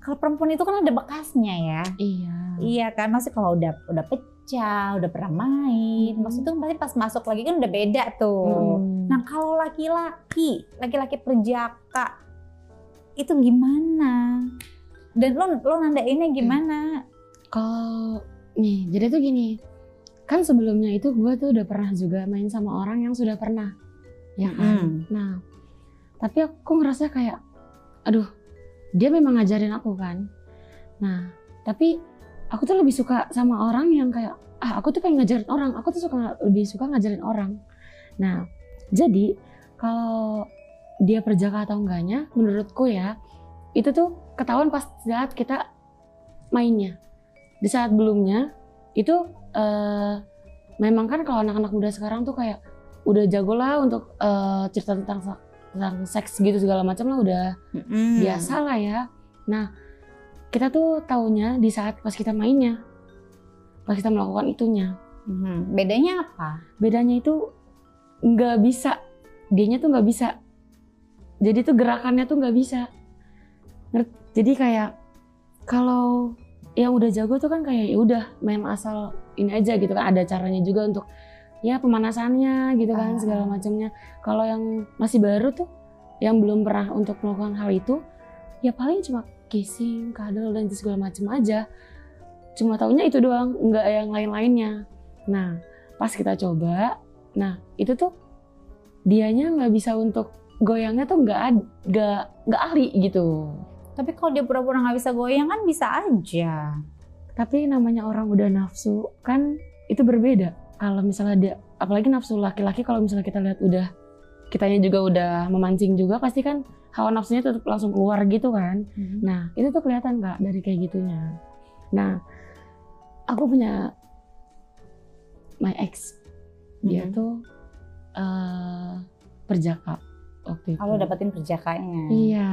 Kalau perempuan itu kan ada bekasnya ya. Iya. Iya kan, maksudnya kalau udah pecah, udah pernah main, maksudnya pasti pas masuk lagi kan udah beda tuh. Nah kalau laki-laki perjaka itu gimana? Dan lo nandainnya gimana? Kalau nih, jadi tuh gini, kan sebelumnya itu gue tuh udah pernah juga main sama orang yang sudah pernah, ya kan? Nah, tapi aku ngerasa kayak, aduh, dia memang ngajarin aku kan. Nah, tapi aku tuh lebih suka sama orang yang kayak, aku tuh pengen ngajarin orang, aku tuh lebih suka ngajarin orang. Nah, jadi kalau dia perjaka atau enggaknya, menurutku ya, itu tuh ketahuan pas saat kita mainnya. Di saat belumnya itu memang kan kalau anak-anak muda sekarang tuh kayak udah jago lah untuk cerita tentang seks gitu segala macam lah, udah biasa lah ya. Nah, kita tuh taunya di saat pas kita mainnya, pas kita melakukan itunya. Bedanya apa? Bedanya itu nggak bisa, dianya tuh nggak bisa. Jadi tuh gerakannya tuh nggak bisa. Jadi kayak kalau yang udah jago tuh kan kayak ya udah main asal ini aja gitu kan, ada caranya juga untuk ya pemanasannya gitu kan, segala macamnya. Kalau yang masih baru tuh yang belum pernah untuk melakukan hal itu ya paling cuma kissing, cuddle dan segala macam aja. Cuma taunya itu doang, nggak yang lain-lainnya. Nah, pas kita coba, nah itu tuh dianya nggak bisa untuk goyangnya tuh nggak ahli gitu. Tapi kalau dia pura-pura nggak bisa goyang kan bisa aja. Tapi namanya orang udah nafsu kan itu berbeda. Kalau misalnya dia, apalagi nafsu laki-laki, kalau misalnya kita lihat udah, kitanya juga udah memancing juga, pasti kan hawa nafsunya tetap langsung keluar gitu kan. Nah itu tuh kelihatan Kak dari kayak gitunya. Nah aku punya my ex, dia tuh perjaka waktu itu. Kalau dapetin perjakanya? Iya.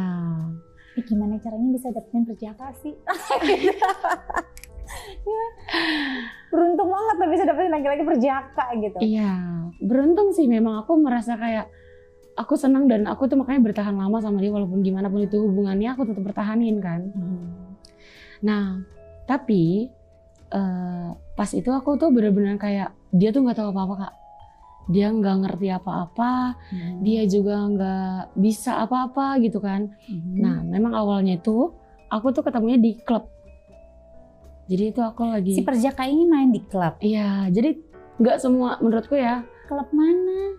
Gimana caranya bisa dapetin perjaka sih? Beruntung banget tuh bisa dapetin laki-laki perjaka gitu. Iya, beruntung sih memang. Aku merasa kayak aku senang dan aku tuh makanya bertahan lama sama dia walaupun gimana pun itu hubungannya aku tetap pertahanin kan. Nah, tapi pas itu aku tuh bener-bener kayak dia tuh nggak tahu apa-apa Kak. Dia nggak ngerti apa-apa, dia juga nggak bisa apa-apa gitu kan. Nah, memang awalnya itu aku tuh ketemunya di klub. Jadi itu aku lagi... Si perjaka ini main di klub? Iya, jadi nggak semua menurutku ya. Klub mana?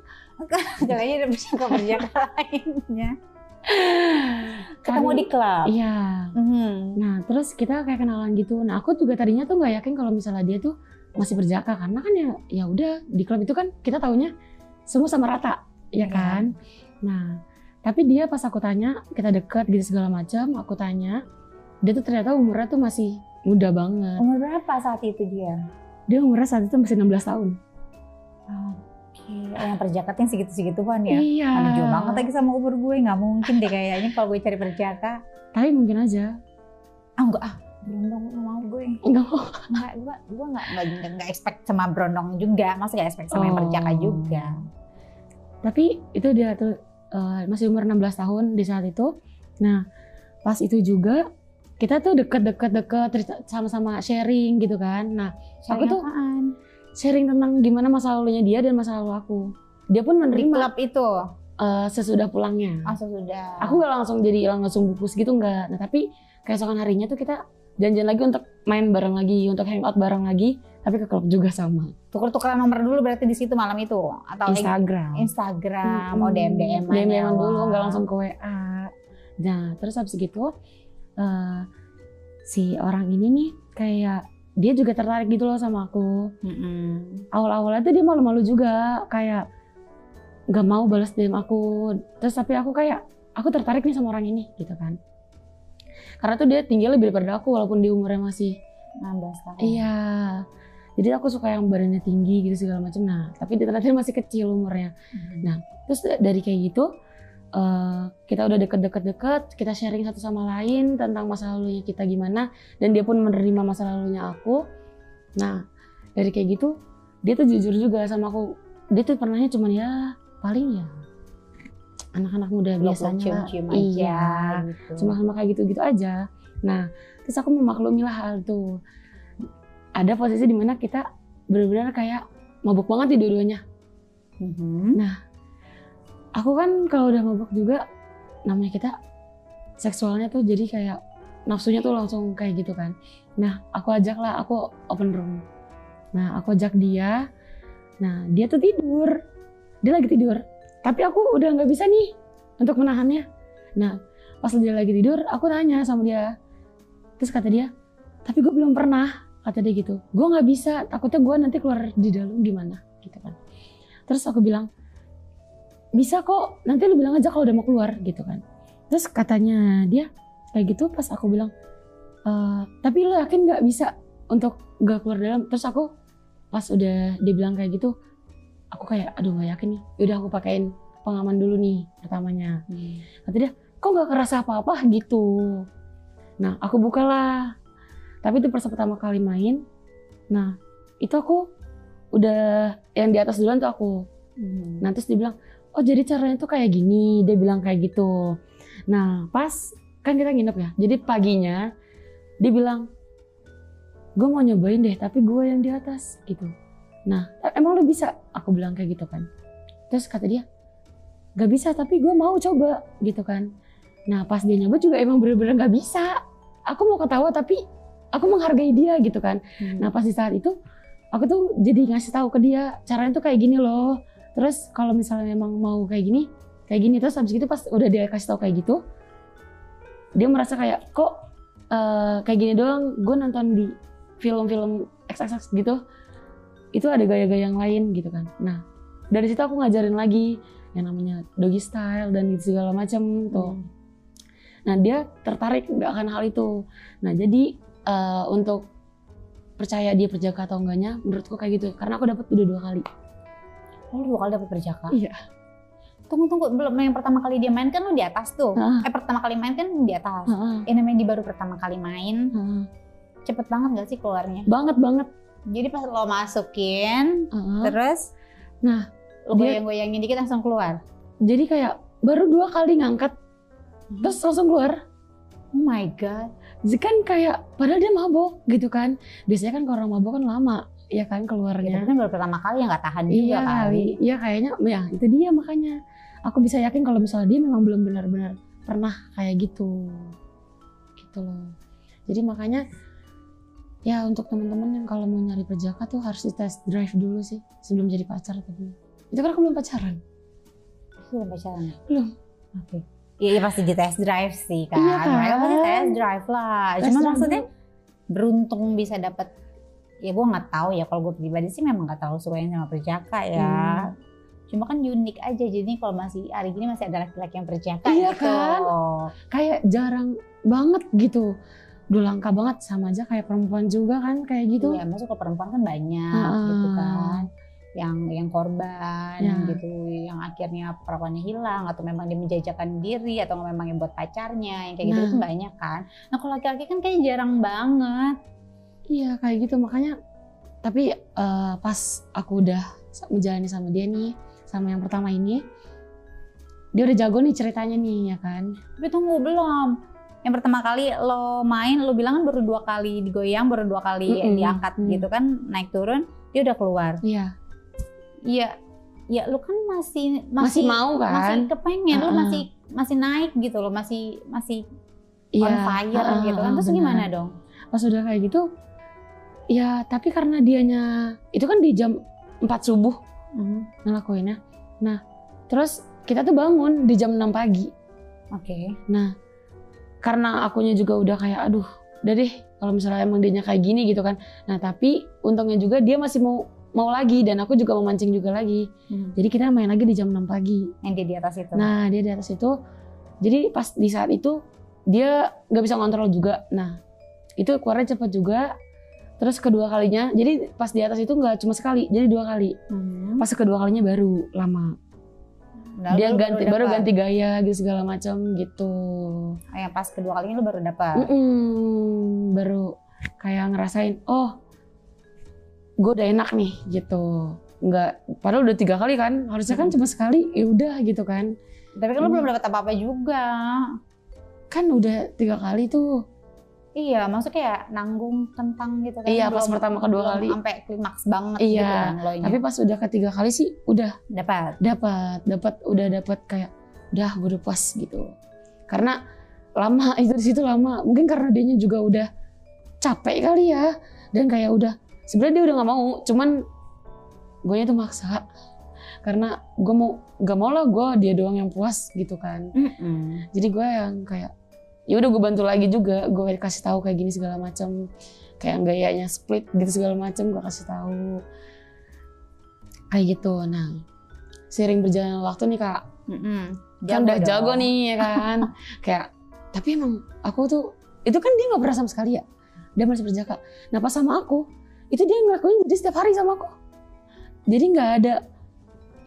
Kayaknya ada perjaka lainnya. Ketemu di klub? Iya. Nah, terus kita kayak kenalan gitu. Nah, aku juga tadinya tuh nggak yakin kalau misalnya dia tuh masih perjaka, karena kan ya udah di klub itu kan kita taunya semua sama rata, ya kan. Nah, tapi dia pas aku tanya, kita deket gitu segala macam, aku tanya, dia tuh ternyata umurnya tuh masih muda banget. Umur berapa saat itu dia? Dia umurnya saat itu masih 16 tahun. Oke, yang perjaka yang segitu-segituan ya? Iya. Aduh, jauh banget lagi sama umur gue, nggak mungkin deh kayaknya kalau gue cari perjaka. Tapi mungkin aja. Enggak berondong mau gue. Enggak mau. Gue nggak expect sama berondong juga, masa nggak expect sama yang perjaka juga. Tapi itu dia tuh masih umur 16 tahun di saat itu. Nah, pas itu juga kita tuh deket sama-sama sharing gitu kan. Nah, sharing aku tuh apaan? Sharing tentang gimana masa lalunya dia dan masa lalu aku. Dia pun menerima. Di klub itu? Sesudah pulangnya. Sesudah. Aku gak langsung bungkus gitu, enggak. Nah, tapi keesokan harinya tuh kita janjian lagi untuk main bareng lagi, untuk hangout bareng lagi, tapi ke klub juga sama. Tuker-tukeran nomor dulu berarti di situ malam itu? Atau Instagram, DM-an dulu, nggak langsung ke WA. Nah, terus habis gitu si orang ini nih kayak dia juga tertarik gitu loh sama aku. Awal-awalnya tuh dia malu-malu juga, kayak nggak mau balas DM aku. Terus tapi aku kayak, aku tertarik nih sama orang ini gitu kan. Karena tuh dia tingginya lebih daripada aku walaupun di umurnya masih 16 tahun. Iya. Jadi aku suka yang badannya tinggi gitu segala macam. Nah, tapi ternyata dia masih kecil umurnya. Nah, terus dari kayak gitu kita udah deket-deket, kita sharing satu sama lain tentang masa lalunya kita gimana, dan dia pun menerima masa lalunya aku. Nah, dari kayak gitu dia tuh jujur juga sama aku. Dia tuh pernahnya cuman ya paling ya anak-anak muda biasanya lah. Cium-cium aja gitu. Cuma kayak gitu-gitu aja. Nah, terus aku memaklumi lah hal itu. Ada posisi dimana kita benar-benar kayak mabuk banget di dua-duanya. Nah, aku kan kalau udah mabuk juga, namanya kita seksualnya tuh jadi kayak nafsunya tuh langsung kayak gitu kan. Nah, aku open room. Nah, aku ajak dia. Nah, dia tuh tidur. Dia lagi tidur. Tapi aku udah nggak bisa nih untuk menahannya. Nah, pas dia lagi tidur, aku tanya sama dia. Terus kata dia, tapi gue belum pernah. Kata dia gitu. Gue nggak bisa. Takutnya gue nanti keluar di dalam gimana gitu kan. Terus aku bilang, bisa kok. Nanti lu bilang aja kalau udah mau keluar gitu kan. Terus katanya dia kayak gitu. Pas aku bilang, tapi lu yakin nggak bisa untuk nggak keluar dalam? Terus aku pas udah dia bilang kayak gitu, aku kayak aduh nggak yakin nih. Yaudah aku pakein pengaman dulu nih pertamanya. Kata dia, kok nggak kerasa apa-apa gitu. Nah aku bukalah. Tapi itu pas pertama kali main. Nah itu aku udah yang di atas duluan tuh aku. Nah terus dia bilang, oh jadi caranya tuh kayak gini. Dia bilang kayak gitu. Nah pas kan kita nginep ya. Jadi paginya dia bilang, gue mau nyobain deh tapi gue yang di atas gitu. Nah emang lo bisa? Aku bilang kayak gitu kan. Terus kata dia, gak bisa tapi gue mau coba gitu kan. Nah pas dia nyoba juga emang bener-bener gak bisa. Aku mau ketawa tapi aku menghargai dia gitu kan. Nah pas di saat itu aku tuh jadi ngasih tahu ke dia caranya tuh kayak gini loh. Terus kalau misalnya memang mau kayak gini. Terus habis itu pas udah dia kasih tahu kayak gitu, dia merasa kayak kok kayak gini doang. Gue nonton di film-film XXX gitu, itu ada gaya-gaya yang lain gitu kan. Nah dari situ aku ngajarin lagi yang namanya doggy style dan gitu segala macam tuh. Nah dia tertarik akan hal itu. Nah jadi untuk percaya dia perjaka atau enggaknya, menurutku kayak gitu. Karena aku dapat udah 2 kali. Oh, 2 kali dapat perjaka? Iya. Tunggu, belum yang pertama kali dia main kan lu di atas tuh. Pertama kali main kan di atas. Namanya di baru pertama kali main. Cepet banget gak sih keluarnya? Banget. Jadi pas lo masukin, terus nah lo goyang-goyangin dikit langsung keluar? Jadi kayak baru 2 kali ngangkat, terus langsung keluar. Oh my god. Jadi kan kayak padahal dia mabok gitu kan. Biasanya kan kalau orang mabok kan lama ya kan keluarnya. Itu kan baru pertama kali ya, gak tahan juga kali. Iya kayaknya ya itu dia makanya. Aku bisa yakin kalau misalnya dia memang belum benar-benar pernah kayak gitu. Gitu loh. Jadi makanya ya untuk teman-teman yang kalau mau nyari perjaka tuh harus di test drive dulu sih sebelum jadi pacar tapi. Itu kan aku belum pacaran. Belum pacaran? Belum. Oke. Iya pasti di test drive sih kan. Iya kan? Mereka pasti test drive lah. Cuma maksudnya beruntung bisa dapat. Ya gue nggak tahu ya, kalau gue pribadi sih memang nggak terlalu suka yang sama perjaka ya. Cuma kan unik aja, jadi kalau masih hari gini masih ada laki-laki yang perjaka iya gitu. Kan? Kayak jarang banget gitu. Udah langka banget, sama aja kayak perempuan juga kan kayak gitu. Iya, maksudnya kalau perempuan kan banyak gitu kan. Yang korban gitu, yang akhirnya perawannya hilang atau memang dia menjajakan diri atau memang yang buat pacarnya, yang kayak gitu itu banyak kan. Nah kalau laki-laki kan kayak jarang banget. Iya kayak gitu, makanya tapi pas aku udah menjalani sama dia nih, sama yang pertama ini, dia udah jago nih ceritanya nih ya kan. Tapi tunggu belum. Yang pertama kali lo main, lo bilang kan baru 2 kali digoyang, baru 2 kali diangkat gitu kan, naik turun, dia udah keluar. Iya. Iya, ya lu kan masih mau kan? Masih kepengen, lu masih naik gitu loh, masih on fire gitu kan. Terus gimana dong? Pas udah kayak gitu, ya tapi karena dianya itu kan di jam 4 subuh ngelakuinnya. Nah, terus kita tuh bangun di jam 6 pagi. Oke. Nah, karena akunya juga udah kayak aduh, udah deh kalau misalnya emang dianya kayak gini gitu kan. Nah, tapi untungnya juga dia masih mau lagi dan aku juga mau mancing juga lagi. Jadi kita main lagi di jam 6 pagi. Yang dia di atas itu? Nah dia di atas itu. Jadi pas di saat itu dia gak bisa ngontrol juga. Nah itu keluarnya cepat juga. Terus kedua kalinya, jadi pas di atas itu gak cuma sekali, jadi 2 kali. Pas kedua kalinya baru lama. Dia baru ganti gaya gitu segala macam gitu. Yang pas kedua kalinya lu baru dapat? Baru kayak ngerasain, oh gue udah enak nih gitu. Enggak, padahal udah 3 kali kan, harusnya kan cuma sekali, ya udah gitu kan. Tapi kan lu belum dapat apa-apa juga. Kan udah 3 kali tuh. Iya, maksudnya kayak nanggung kentang gitu kan. Iya, pas pertama kedua kali. Sampai klimaks banget Iya, gitu kan loynya. Tapi pas udah ketiga kali sih udah dapat kayak udah gue udah puas gitu. Karena lama itu di situ lama. Mungkin karena dianya juga udah capek kali ya, dan kayak udah sebenarnya dia udah nggak mau, cuman gue tuh maksa karena gue nggak mau lah gue dia doang yang puas gitu kan. Jadi gue yang kayak ya udah gue bantu lagi juga, gue kasih tahu kayak gini segala macam, kayak gayanya split gitu segala macam gue kasih tahu kayak gitu. Nah sering berjalan waktu nih kak, kan udah jago nih ya kan. Kayak tapi emang aku tuh itu kan dia nggak pernah sama sekali ya, dia masih berjaka. Nah pas sama aku itu dia ngelakuin jadi setiap hari sama aku, jadi nggak ada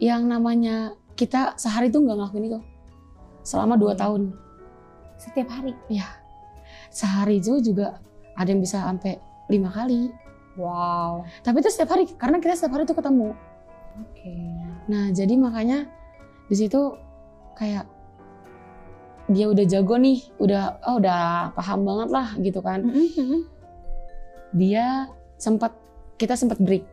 yang namanya kita sehari tuh nggak ngelakuin itu selama 2 tahun. Setiap hari? Ya, sehari itu juga ada yang bisa sampai 5 kali. Wow. Tapi itu setiap hari, karena kita setiap hari tuh ketemu. Oke. Nah, jadi makanya di situ kayak dia udah jago nih, udah paham banget lah gitu kan. Kita sempat break.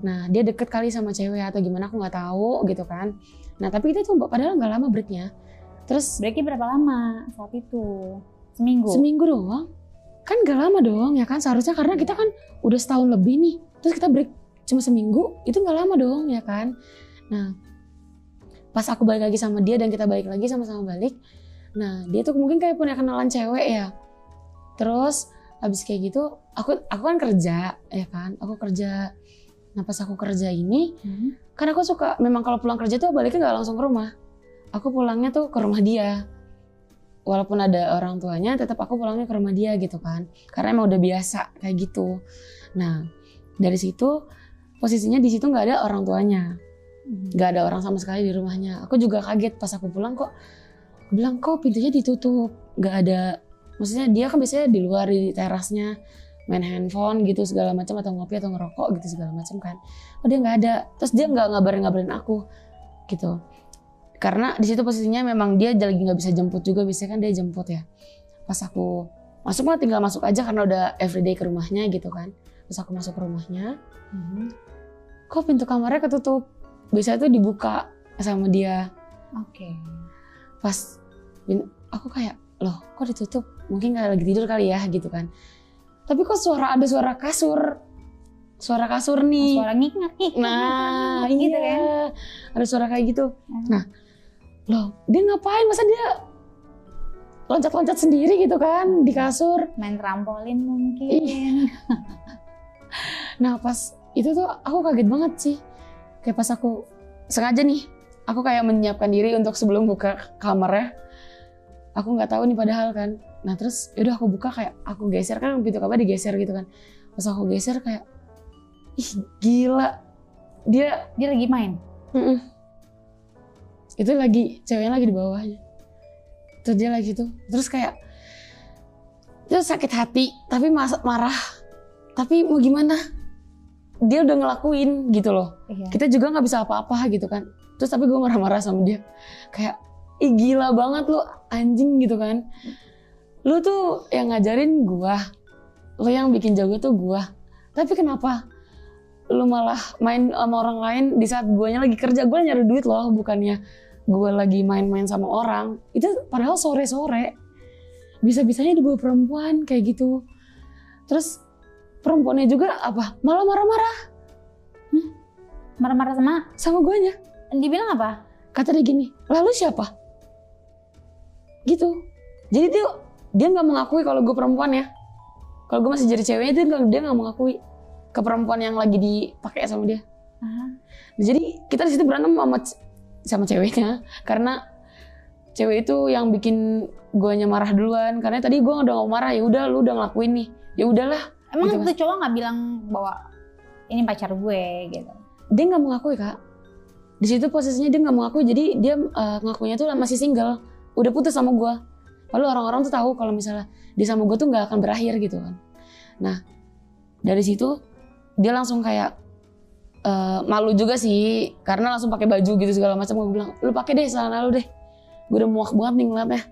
Nah, dia deket kali sama cewek atau gimana aku nggak tahu gitu kan. Nah, tapi kita tuh padahal nggak lama breaknya. Terus breaknya berapa lama saat itu? Seminggu? Seminggu doang. Kan gak lama dong ya kan, seharusnya karena kita kan udah setahun lebih nih. Terus kita break cuma seminggu, itu gak lama dong ya kan. Nah pas aku balik lagi sama dia dan kita balik lagi sama-sama balik. Nah dia tuh mungkin kayak punya kenalan cewek ya. Terus abis kayak gitu aku kan kerja ya kan. Aku kerja. Nah pas aku kerja ini kan aku suka memang kalau pulang kerja tuh baliknya gak langsung ke rumah. Aku pulangnya tuh ke rumah dia. Walaupun ada orang tuanya, tetap aku pulangnya ke rumah dia gitu kan. Karena emang udah biasa kayak gitu. Nah, dari situ posisinya di situ nggak ada orang tuanya, nggak ada orang sama sekali di rumahnya. Aku juga kaget pas aku pulang kok. Aku bilang kok pintunya ditutup, nggak ada. Maksudnya dia kan biasanya di luar di terasnya main handphone gitu segala macam atau ngopi atau ngerokok gitu segala macam kan. Oh dia nggak ada. Terus dia nggak ngabarin aku gitu. Karena di situ posisinya memang dia lagi nggak bisa jemput juga, biasanya kan dia jemput ya. Pas aku masuk mah tinggal masuk aja karena udah everyday ke rumahnya gitu kan. Pas aku masuk ke rumahnya, kok pintu kamarnya ketutup. Biasanya tuh dibuka sama dia. Oke. Pas aku kayak loh kok ditutup? Mungkin nggak lagi tidur kali ya gitu kan. Tapi kok ada suara kasur. Suara kasur nih. Suara ngik-ngik. Nah gitu iya. kan. Ada suara kayak gitu. Nah loh dia ngapain, masa dia loncat-loncat sendiri gitu kan di kasur. Main trampolin mungkin. Nah pas itu tuh aku kaget banget sih. Kayak pas aku sengaja nih, aku kayak menyiapkan diri untuk sebelum buka kamarnya. Aku nggak tahu nih padahal kan. Nah terus yaudah aku buka, kayak aku geser kan pintu kamar digeser gitu kan. Pas aku geser kayak ih gila, dia lagi main. Itu lagi ceweknya lagi di bawahnya. Terus dia lagi tuh, terus kayak dia sakit hati tapi marah. Tapi mau gimana? Dia udah ngelakuin gitu loh. Iya. Kita juga nggak bisa apa-apa gitu kan. Terus tapi gue marah-marah sama dia. Kayak ih gila banget lu anjing gitu kan. Lu tuh yang ngajarin gua. Lu yang bikin jago tuh gua. Tapi kenapa lu malah main sama orang lain di saat guanya lagi kerja? Gua nyari duit loh, bukannya gua lagi main-main sama orang. Itu padahal sore-sore. Bisa-bisanya dibawa perempuan kayak gitu. Terus perempuannya juga apa? Malah marah-marah. Marah-marah sama guanya. Dibilang apa? Kata dia gini, lalu siapa? Gitu. Jadi dia nggak mengakui kalau gue perempuan ya. Kalau gue masih jadi ceweknya, dia nggak mengakui ke perempuan yang lagi dipakai sama dia. Jadi kita di situ berantem sama ceweknya karena cewek itu yang bikin guanya marah duluan. Karena tadi gue udah mau marah, ya udah lu udah ngelakuin nih, ya udahlah. Emang gitu, tuh cowok nggak bilang bahwa ini pacar gue gitu? Dia nggak mengakui kak. Di situ posisinya dia nggak mengakui, jadi dia ngakunya tuh masih single, udah putus sama gue. Lalu orang-orang tuh tahu kalau misalnya dia sama gue tuh nggak akan berakhir gitu kan. Nah dari situ dia langsung kayak malu juga sih, karena langsung pakai baju gitu segala macam. Gue bilang lu pakai deh celana lu deh, gue udah muak banget nih ngeliatnya.